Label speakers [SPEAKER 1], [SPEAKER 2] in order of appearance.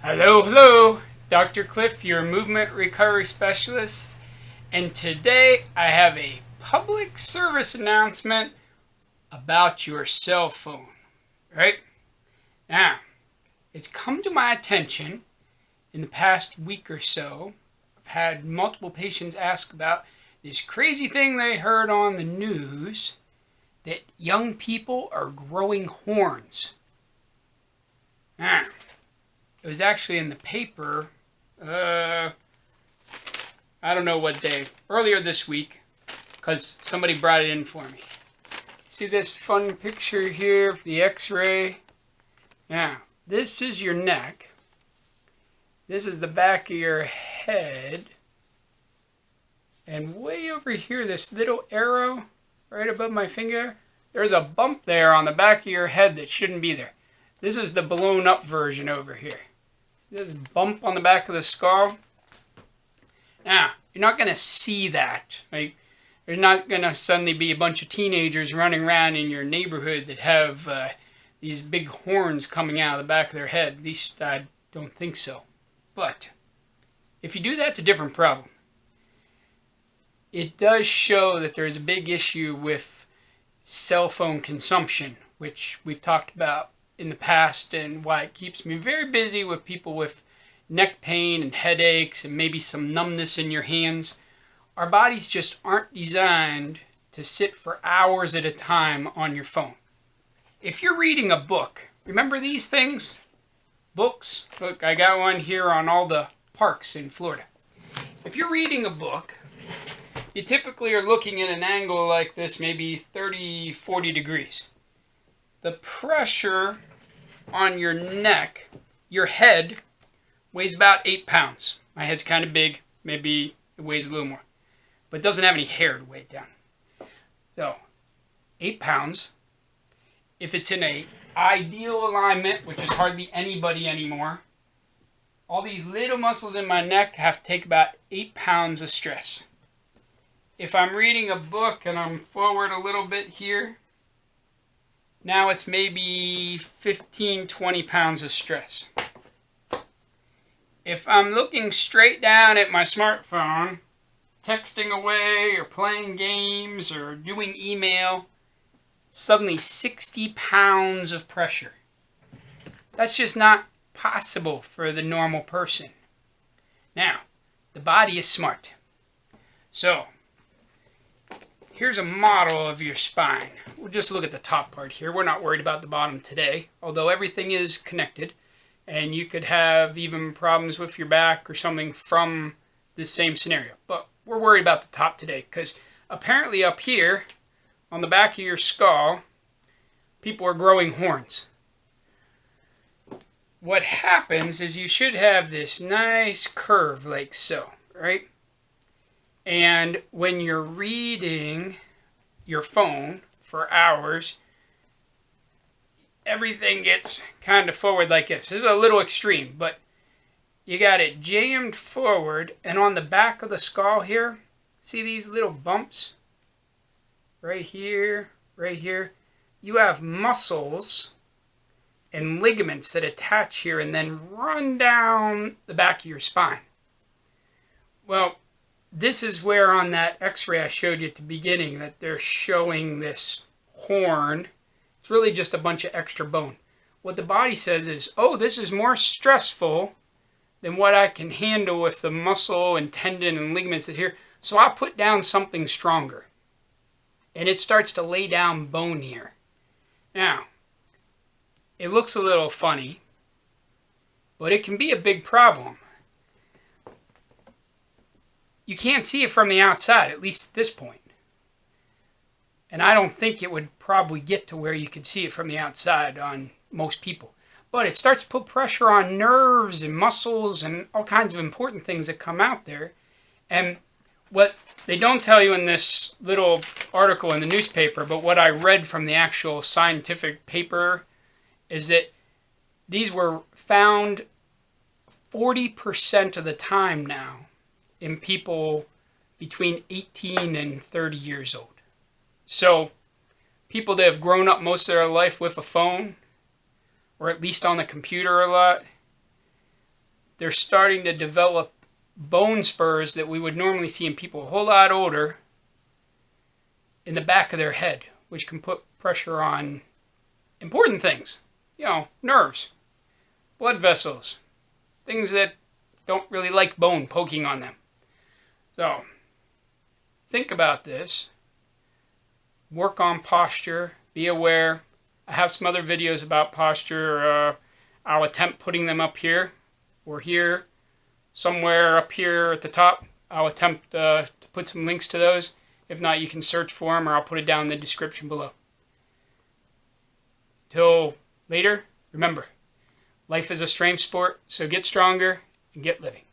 [SPEAKER 1] Hello, Dr. Clif, your movement recovery specialist, and today I have a public service announcement about your cell phone. Right? Now, it's come to my attention in the past week or so. I've had multiple patients ask about this crazy thing they heard on the news that young people are growing horns. Now, it was actually in the paper, I don't know what day, earlier this week, because somebody brought it in for me. See this fun picture here of the x-ray? Now, this is your neck. This is the back of your head. And way over here, this little arrow right above my finger, there's a bump there on the back of your head that shouldn't be there. This is the blown up version over here. This bump on the back of the skull. Now, you're not going to see that. Right? There's not going to suddenly be a bunch of teenagers running around in your neighborhood that have these big horns coming out of the back of their head. At least I don't think so. But if you do that, it's a different problem. It does show that there's a big issue with cell phone consumption, which we've talked about in the past, and why it keeps me very busy with people with neck pain and headaches and maybe some numbness in your hands. Our bodies just aren't designed to sit for hours at a time on your phone. If you're reading a book, remember these things? Books. Look, I got one here on all the parks in Florida. If you're reading a book, you typically are looking at an angle like this, maybe 30, 40 degrees. The pressure on your neck, your head, weighs about 8 pounds. My head's kind of big. Maybe it weighs a little more. But it doesn't have any hair to weigh it down. So, 8 pounds. If it's in an ideal alignment, which is hardly anybody anymore, all these little muscles in my neck have to take about 8 pounds of stress. If I'm reading a book and I'm forward a little bit here, now it's maybe 15, 20 pounds of stress. If I'm looking straight down at my smartphone, texting away or playing games or doing email, suddenly 60 pounds of pressure. That's just not possible for the normal person. Now, the body is smart. So, here's a model of your spine. We'll just look at the top part here. We're not worried about the bottom today, although everything is connected. And you could have even problems with your back or something from this same scenario. But we're worried about the top today, because apparently up here, on the back of your skull, people are growing horns. What happens is you should have this nice curve like so, right? And when you're reading your phone for hours, everything gets kind of forward like this. This is a little extreme, but you got it jammed forward, and on the back of the skull here, see these little bumps? Right here, right here. You have muscles and ligaments that attach here and then run down the back of your spine. Well, this is where on that x-ray I showed you at the beginning that they're showing this horn. It's really just a bunch of extra bone. What the body says is, oh, this is more stressful than what I can handle with the muscle and tendon and ligaments that here. So I'll put down something stronger. And it starts to lay down bone here. Now, it looks a little funny, but it can be a big problem. You can't see it from the outside, at least at this point. And I don't think it would probably get to where you could see it from the outside on most people. But it starts to put pressure on nerves and muscles and all kinds of important things that come out there. And what they don't tell you in this little article in the newspaper, but what I read from the actual scientific paper, is that these were found 40% of the time now in people between 18 and 30 years old. So people that have grown up most of their life with a phone, or at least on the computer a lot, they're starting to develop bone spurs that we would normally see in people a whole lot older in the back of their head, which can put pressure on important things. You know, nerves, blood vessels, things that don't really like bone poking on them. So, think about this. Work on posture. Be aware. I have some other videos about posture. I'll attempt putting them up here or here. Somewhere up here at the top. I'll attempt to put some links to those. If not, you can search for them or I'll put it down in the description below. Till later, remember, life is a strength sport, so get stronger and get living.